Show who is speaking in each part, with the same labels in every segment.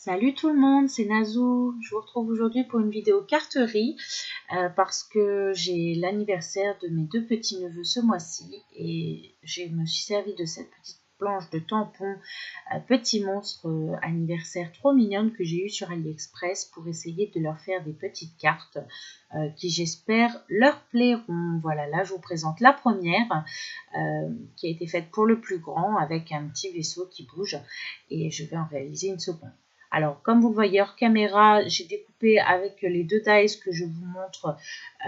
Speaker 1: Salut tout le monde, c'est Nazou. Je vous retrouve aujourd'hui pour une vidéo carterie parce que j'ai l'anniversaire de mes deux petits-neveux ce mois-ci et je me suis servi de cette petite planche de tampon petit monstre anniversaire trop mignonne que j'ai eu sur AliExpress pour essayer de leur faire des petites cartes qui j'espère leur plairont. Voilà, là je vous présente la première qui a été faite pour le plus grand avec un petit vaisseau qui bouge et je vais en réaliser une seconde. Alors, comme vous le voyez hors caméra, j'ai découpé avec les deux dies que je vous montre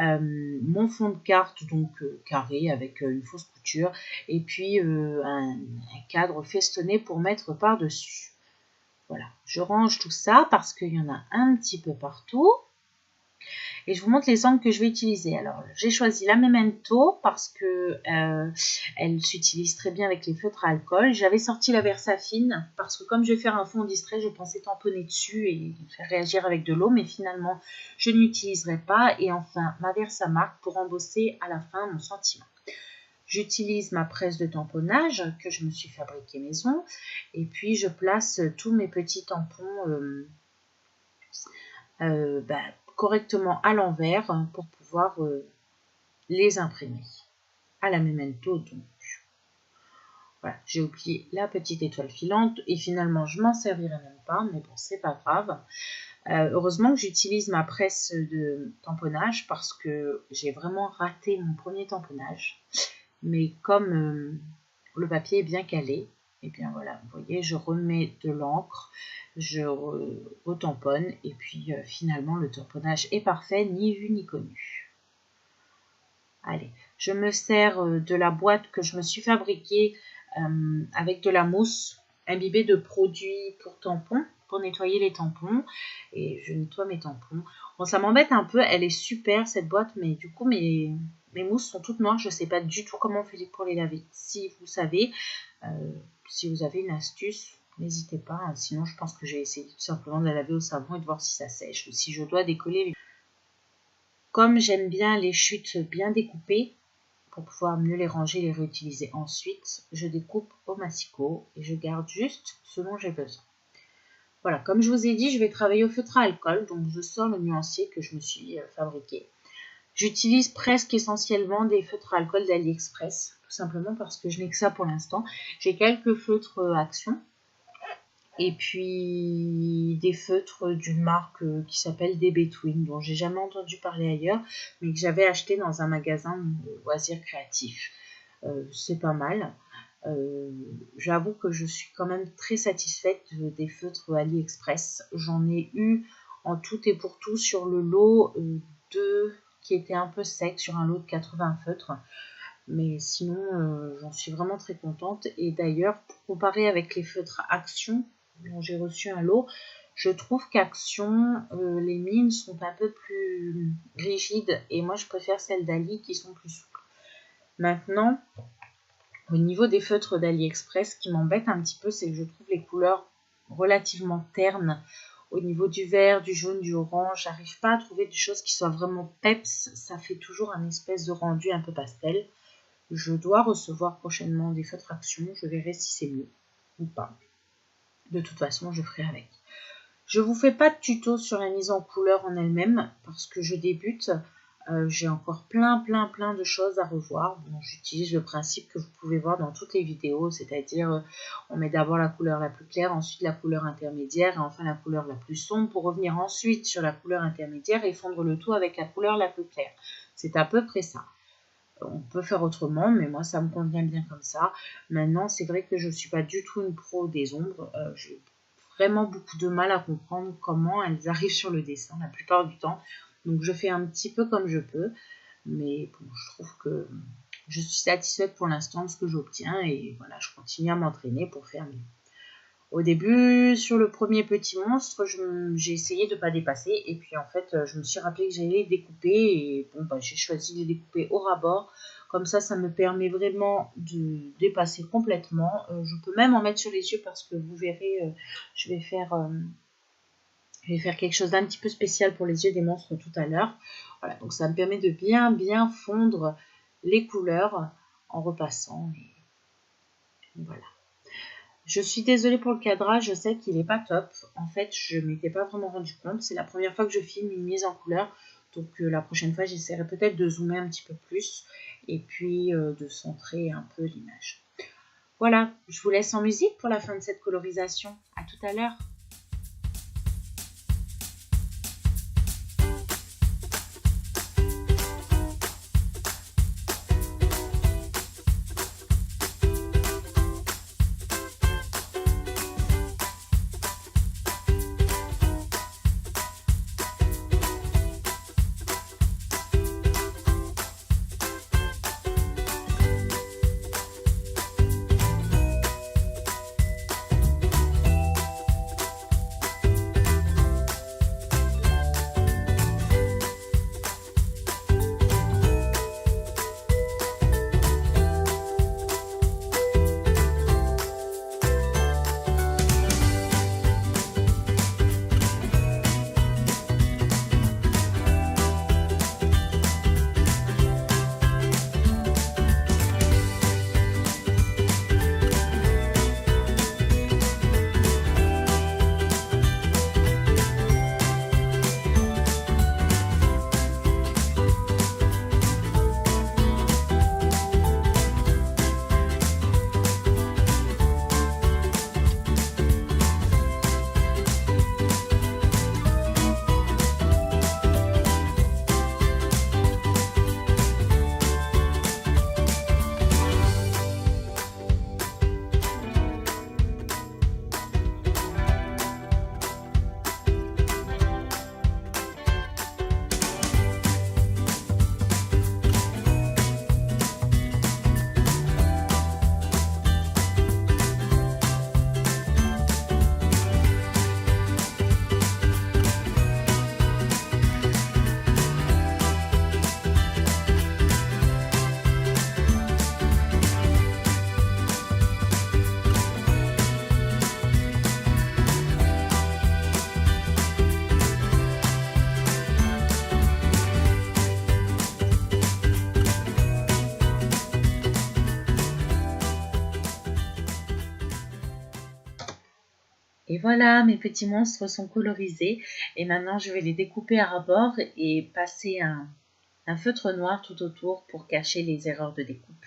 Speaker 1: mon fond de carte, donc carré avec une fausse couture, et puis un cadre festonné pour mettre par-dessus. Voilà, je range tout ça parce qu'il y en a un petit peu partout. Et je vous montre les angles que je vais utiliser. Alors, j'ai choisi la Memento parce que elle s'utilise très bien avec les feutres à alcool. J'avais sorti la Versafine parce que comme je vais faire un fond distrait, je pensais tamponner dessus et faire réagir avec de l'eau. Mais finalement, je n'utiliserai pas. Et enfin, ma Versamark pour embosser à la fin mon sentiment. J'utilise ma presse de tamponnage que je me suis fabriquée maison. Et puis, je place tous mes petits tampons correctement à l'envers pour pouvoir les imprimer à la Memento. Donc voilà, j'ai oublié la petite étoile filante et finalement je m'en servirai même pas, mais bon, c'est pas grave. Heureusement que j'utilise ma presse de tamponnage parce que j'ai vraiment raté mon premier tamponnage, mais comme le papier est bien calé, et bien voilà, vous voyez, je remets de l'encre, je retamponne et puis finalement le tamponnage est parfait, ni vu ni connu. Allez, je me sers de la boîte que je me suis fabriquée avec de la mousse imbibée de produits pour tampons, pour nettoyer les tampons. Et je nettoie mes tampons. Bon, ça m'embête un peu, elle est super cette boîte, mais du coup mes mousses sont toutes noires. Je ne sais pas du tout comment on fait pour les laver. Si vous savez, si vous avez une astuce, n'hésitez pas. Sinon, je pense que j'ai essayé tout simplement de la laver au savon et de voir si ça sèche ou si je dois décoller les... Comme j'aime bien les chutes bien découpées, pour pouvoir mieux les ranger et les réutiliser ensuite, je découpe au massicot et je garde juste ce dont j'ai besoin. Voilà, comme je vous ai dit, je vais travailler au feutre à alcool, donc je sors le nuancier que je me suis fabriqué. J'utilise presque essentiellement des feutres à alcool d'AliExpress, tout simplement parce que je n'ai que ça pour l'instant. J'ai quelques feutres Action, et puis des feutres d'une marque qui s'appelle DB Twin, dont j'ai jamais entendu parler ailleurs, mais que j'avais acheté dans un magasin de loisirs créatifs. C'est pas mal. J'avoue que je suis quand même très satisfaite des feutres AliExpress. J'en ai eu en tout et pour tout sur le lot 2 qui était un peu sec, sur un lot de 80 feutres. Mais sinon, j'en suis vraiment très contente. Et d'ailleurs, pour comparer avec les feutres Action, dont j'ai reçu un lot, je trouve qu'Action, les mines sont un peu plus rigides. Et moi, je préfère celles d'Ali qui sont plus souples. Maintenant, au niveau des feutres d'AliExpress, ce qui m'embête un petit peu, c'est que je trouve les couleurs relativement ternes. Au niveau du vert, du jaune, du orange, j'arrive pas à trouver des choses qui soient vraiment peps. Ça fait toujours un espèce de rendu un peu pastel. Je dois recevoir prochainement des feutres Action. Je verrai si c'est mieux ou pas. De toute façon, je ferai avec. Je ne vous fais pas de tuto sur la mise en couleur en elle-même parce que je débute. J'ai encore plein de choses à revoir. Bon, j'utilise le principe que vous pouvez voir dans toutes les vidéos, c'est-à-dire on met d'abord la couleur la plus claire, ensuite la couleur intermédiaire et enfin la couleur la plus sombre pour revenir ensuite sur la couleur intermédiaire et fondre le tout avec la couleur la plus claire. C'est à peu près ça. On peut faire autrement, mais moi ça me convient bien comme ça. Maintenant, c'est vrai que je ne suis pas du tout une pro des ombres. J'ai vraiment beaucoup de mal à comprendre comment elles arrivent sur le dessin la plupart du temps. Donc je fais un petit peu comme je peux, mais bon, je trouve que je suis satisfaite pour l'instant de ce que j'obtiens et voilà, je continue à m'entraîner pour faire mieux. Au début, sur le premier petit monstre, j'ai essayé de ne pas dépasser et puis en fait, je me suis rappelé que j'allais les découper et bon, j'ai choisi de les découper au rabord. Comme ça me permet vraiment de dépasser complètement. Je peux même en mettre sur les yeux parce que vous verrez, je vais faire quelque chose d'un petit peu spécial pour les yeux des monstres tout à l'heure. Voilà, donc ça me permet de bien fondre les couleurs en repassant. Et voilà. Je suis désolée pour le cadrage, je sais qu'il n'est pas top. En fait, je ne m'étais pas vraiment rendu compte. C'est la première fois que je filme une mise en couleur. Donc la prochaine fois, j'essaierai peut-être de zoomer un petit peu plus et puis de centrer un peu l'image. Voilà, je vous laisse en musique pour la fin de cette colorisation. À tout à l'heure. Et voilà, mes petits monstres sont colorisés. Et maintenant, je vais les découper à ras-bord et passer un feutre noir tout autour pour cacher les erreurs de découpe.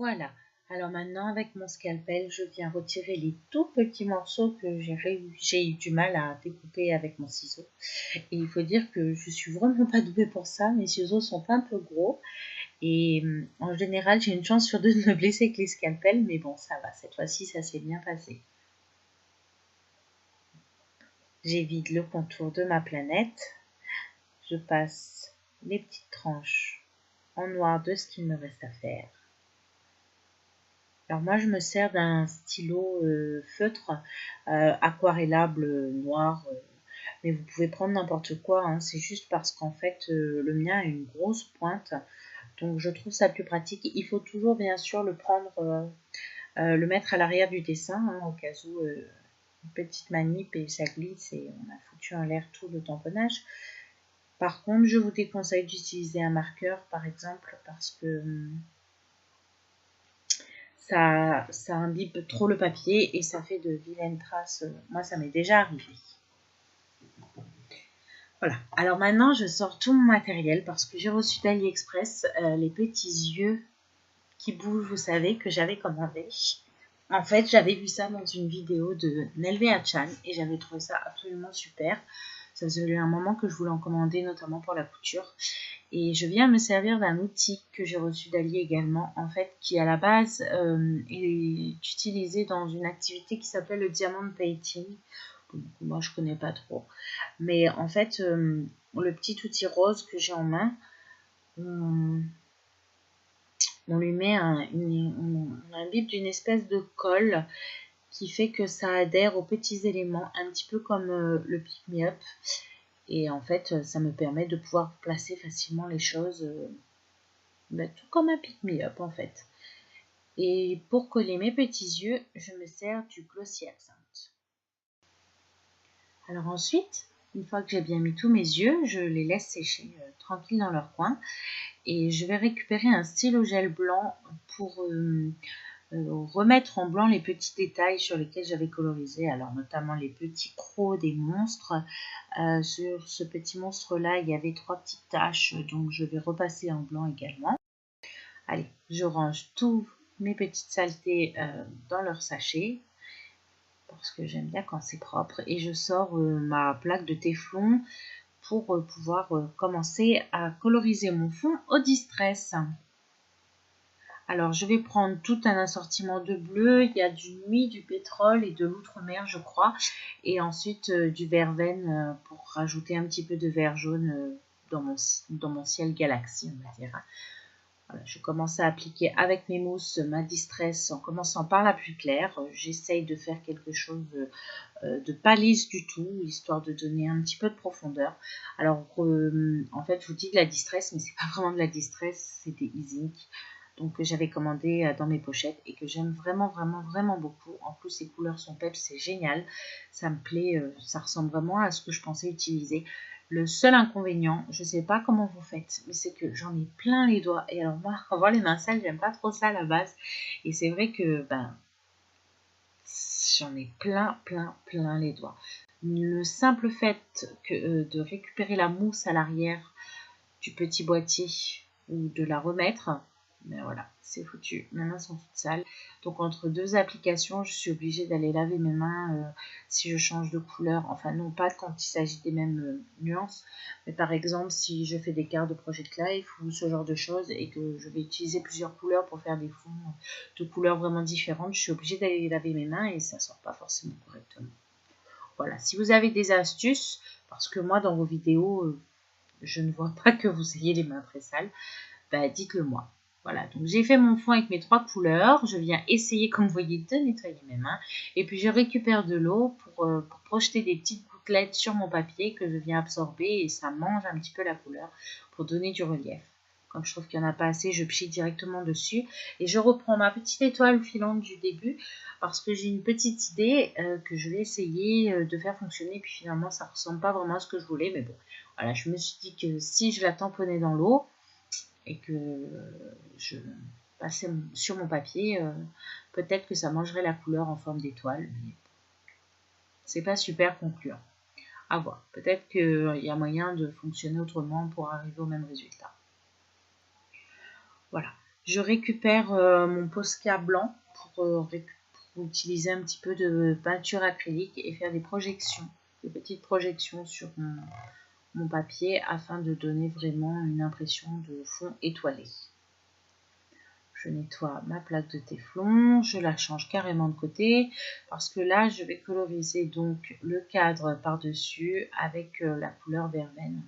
Speaker 1: Voilà, alors maintenant avec mon scalpel, je viens retirer les tout petits morceaux que j'ai eu du mal à découper avec mon ciseau. Et il faut dire que je suis vraiment pas douée pour ça, mes ciseaux sont un peu gros. Et en général, j'ai une chance sur deux de me blesser avec les scalpels, mais bon, ça va, cette fois-ci, ça s'est bien passé. J'évite le contour de ma planète. Je passe les petites tranches en noir de ce qu'il me reste à faire. Alors moi, je me sers d'un stylo feutre aquarellable noir, mais vous pouvez prendre n'importe quoi, hein. C'est juste parce qu'en fait, le mien a une grosse pointe, donc je trouve ça plus pratique. Il faut toujours bien sûr le prendre, le mettre à l'arrière du dessin, hein, au cas où une petite manip et ça glisse et on a foutu en l'air tout le tamponnage. Par contre, je vous déconseille d'utiliser un marqueur, par exemple, parce que ça imbibe trop le papier et ça fait de vilaines traces. Moi, ça m'est déjà arrivé. Voilà, alors maintenant je sors tout mon matériel parce que j'ai reçu d'AliExpress les petits yeux qui bougent, vous savez, que j'avais commandé. En fait, j'avais vu ça dans une vidéo de Nelvea Chan et j'avais trouvé ça absolument super. Ça faisait un moment que je voulais en commander, notamment pour la couture. Et je viens me servir d'un outil que j'ai reçu d'Ali également, en fait, qui à la base est utilisé dans une activité qui s'appelle le diamond painting. Donc, moi, je connais pas trop. Mais en fait, le petit outil rose que j'ai en main, on lui met on imbibe d'une espèce de colle qui fait que ça adhère aux petits éléments, un petit peu comme le Pick Me Up. Et en fait, ça me permet de pouvoir placer facilement les choses, tout comme un Pick Me Up en fait. Et pour coller mes petits yeux, je me sers du Glossy Accent. Alors ensuite, une fois que j'ai bien mis tous mes yeux, je les laisse sécher tranquille dans leur coin. Et je vais récupérer un stylo gel blanc pour remettre en blanc les petits détails sur lesquels j'avais colorisé, alors notamment les petits crocs des monstres. Sur ce petit monstre là il y avait 3 petites taches, donc je vais repasser en blanc également. Allez, je range tous mes petites saletés dans leur sachet parce que j'aime bien quand c'est propre, et je sors ma plaque de téflon pour pouvoir commencer à coloriser mon fond au distress. Alors, je vais prendre tout un assortiment de bleu. Il y a du nuit, du pétrole et de l'outre-mer, je crois. Et ensuite, du verveine pour rajouter un petit peu de vert jaune dans mon ciel galaxie, on va dire. Voilà, je commence à appliquer avec mes mousses ma distress en commençant par la plus claire. J'essaye de faire quelque chose de pas lisse du tout, histoire de donner un petit peu de profondeur. Alors, en fait, je vous dis de la distress, mais c'est pas vraiment de la distress, c'est des Easy. Donc que j'avais commandé dans mes pochettes et que j'aime vraiment beaucoup. En plus, les couleurs sont peps, c'est génial. Ça me plaît, ça ressemble vraiment à ce que je pensais utiliser. Le seul inconvénient, je ne sais pas comment vous faites, mais c'est que j'en ai plein les doigts. Et alors moi, avoir les mains sales, j'aime pas trop ça à la base. Et c'est vrai que j'en ai plein les doigts. Le simple fait de récupérer la mousse à l'arrière du petit boîtier ou de la remettre, mais voilà, c'est foutu. Mes mains sont toutes sales. Donc entre deux applications, je suis obligée d'aller laver mes mains si je change de couleur. Enfin non, pas quand il s'agit des mêmes nuances, mais par exemple si je fais des cartes de Project Life ou ce genre de choses et que je vais utiliser plusieurs couleurs pour faire des fonds de couleurs vraiment différentes, je suis obligée d'aller laver mes mains et ça sort pas forcément correctement. Voilà, si vous avez des astuces, parce que moi dans vos vidéos, je ne vois pas que vous ayez les mains très sales, dites-le moi. Voilà, donc j'ai fait mon fond avec mes 3 couleurs. Je viens essayer, comme vous voyez, de nettoyer mes mains. Et puis je récupère de l'eau pour projeter des petites gouttelettes sur mon papier que je viens absorber. Et ça mange un petit peu la couleur pour donner du relief. Comme je trouve qu'il n'y en a pas assez, je pchie directement dessus. Et je reprends ma petite étoile filante du début parce que j'ai une petite idée que je vais essayer de faire fonctionner. Puis finalement, ça ne ressemble pas vraiment à ce que je voulais. Mais bon, voilà, je me suis dit que si je la tamponnais dans l'eau et que je passais sur mon papier, peut-être que ça mangerait la couleur en forme d'étoile. Mais c'est pas super concluant. À voir. Peut-être qu'il y a moyen de fonctionner autrement pour arriver au même résultat. Voilà. Je récupère mon Posca blanc pour utiliser un petit peu de peinture acrylique et faire des projections, des petites projections sur mon papier afin de donner vraiment une impression de fond étoilé. Je nettoie ma plaque de téflon, je la change carrément de côté parce que là je vais coloriser donc le cadre par-dessus avec la couleur verveine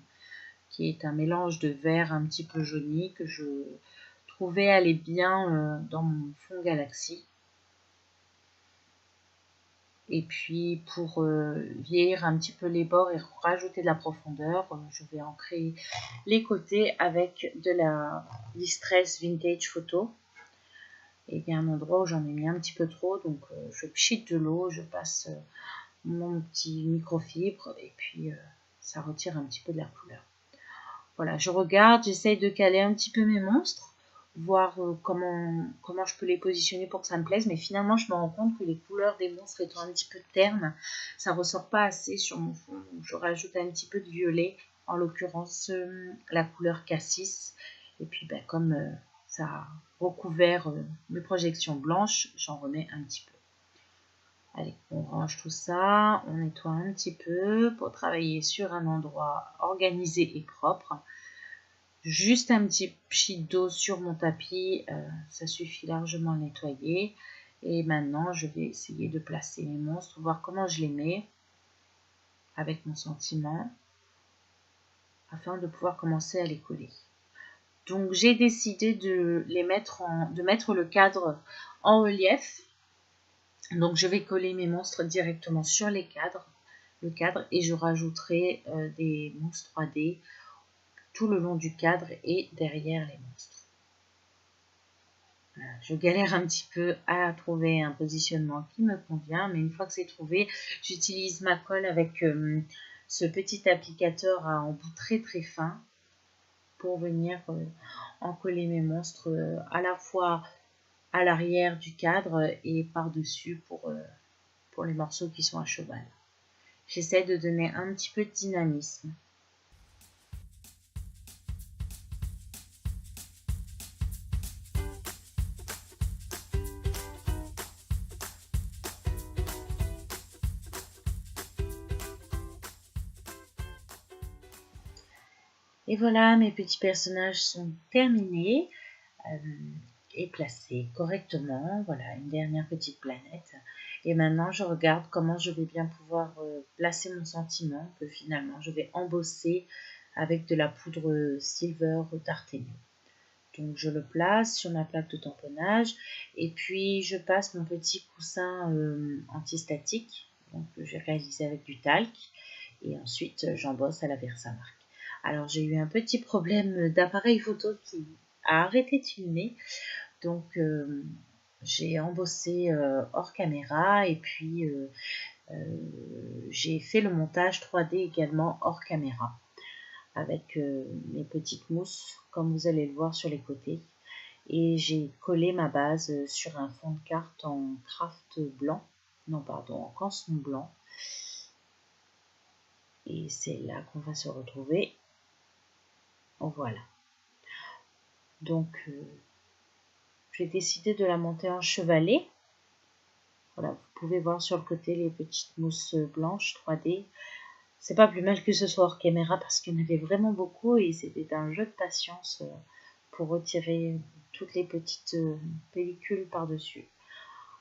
Speaker 1: qui est un mélange de vert un petit peu jauni que je trouvais aller bien dans mon fond Galaxy. Et puis pour vieillir un petit peu les bords et rajouter de la profondeur, je vais ancrer les côtés avec de la Distress Vintage Photo. Et il y a un endroit où j'en ai mis un petit peu trop, donc je pchite de l'eau, je passe mon petit microfibre et puis ça retire un petit peu de la couleur. Voilà, je regarde, j'essaye de caler un petit peu mes monstres voir comment je peux les positionner pour que ça me plaise. Mais finalement, je me rends compte que les couleurs des monstres étant un petit peu ternes, ça ressort pas assez sur mon fond. Donc, je rajoute un petit peu de violet, en l'occurrence la couleur cassis. Et puis, comme ça a recouvert mes projections blanches, j'en remets un petit peu. Allez, on range tout ça, on nettoie un petit peu pour travailler sur un endroit organisé et propre. Juste un petit pchit d'eau sur mon tapis, ça suffit largement à nettoyer. Et maintenant, je vais essayer de placer mes monstres, voir comment je les mets avec mon sentiment, afin de pouvoir commencer à les coller. Donc, j'ai décidé de mettre le cadre en relief. Donc, je vais coller mes monstres directement sur le cadre, et je rajouterai des mousses 3D tout le long du cadre et derrière les monstres. Voilà, je galère un petit peu à trouver un positionnement qui me convient, mais une fois que c'est trouvé, j'utilise ma colle avec ce petit applicateur à embout très très fin pour venir en coller mes monstres à la fois à l'arrière du cadre et par-dessus pour les morceaux qui sont à cheval. J'essaie de donner un petit peu de dynamisme. Et voilà, mes petits personnages sont terminés et placés correctement. Voilà, une dernière petite planète. Et maintenant, je regarde comment je vais bien pouvoir placer mon sentiment, que finalement, je vais embosser avec de la poudre Silver d'Artemio. Donc, je le place sur ma plaque de tamponnage et puis je passe mon petit coussin antistatique, donc que j'ai réalisé avec du talc, et ensuite j'embosse à la Versamark. Alors, j'ai eu un petit problème d'appareil photo qui a arrêté de filmer, donc j'ai embossé hors caméra et puis j'ai fait le montage 3D également hors caméra avec mes petites mousses comme vous allez le voir sur les côtés, et j'ai collé ma base sur un fond de carte en craft blanc, non pardon, en canson blanc, et c'est là qu'on va se retrouver. Voilà, donc j'ai décidé de la monter en chevalet. Voilà, vous pouvez voir sur le côté les petites mousses blanches 3D. C'est pas plus mal que ce soit hors caméra parce qu'il y en avait vraiment beaucoup et c'était un jeu de patience pour retirer toutes les petites pellicules par-dessus.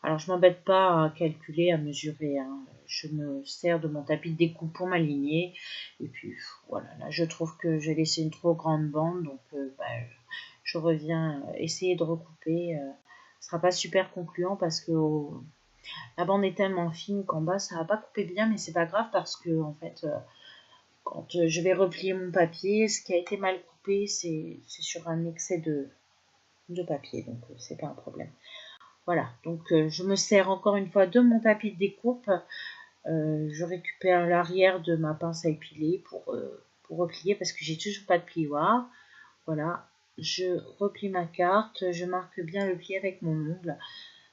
Speaker 1: Alors je m'embête pas à calculer, à mesurer, hein. Je me sers de mon tapis de découpe pour m'aligner et puis voilà, là je trouve que j'ai laissé une trop grande bande, donc je reviens essayer de recouper. Ce sera pas super concluant parce que la bande est tellement fine qu'en bas ça va pas couper bien, mais c'est pas grave parce que en fait quand je vais replier mon papier, ce qui a été mal coupé c'est sur un excès de papier, donc c'est pas un problème. Voilà, donc je me sers encore une fois de mon tapis de découpe. Je récupère l'arrière de ma pince à épiler pour replier parce que j'ai toujours pas de plioir. Voilà, je replie ma carte, je marque bien le pli avec mon ongle,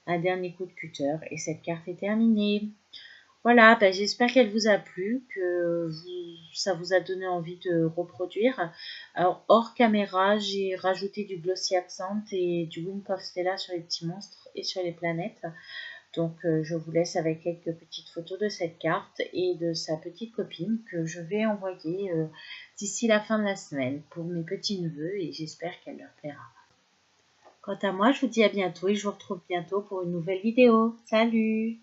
Speaker 1: un dernier coup de cutter et cette carte est terminée. Voilà, j'espère qu'elle vous a plu, que ça vous a donné envie de reproduire. Alors, hors caméra, j'ai rajouté du Glossy Accent et du Wink of Stella sur les petits monstres et sur les planètes. Donc, je vous laisse avec quelques petites photos de cette carte et de sa petite copine que je vais envoyer d'ici la fin de la semaine pour mes petits-neveux et j'espère qu'elle leur plaira. Quant à moi, je vous dis à bientôt et je vous retrouve bientôt pour une nouvelle vidéo. Salut!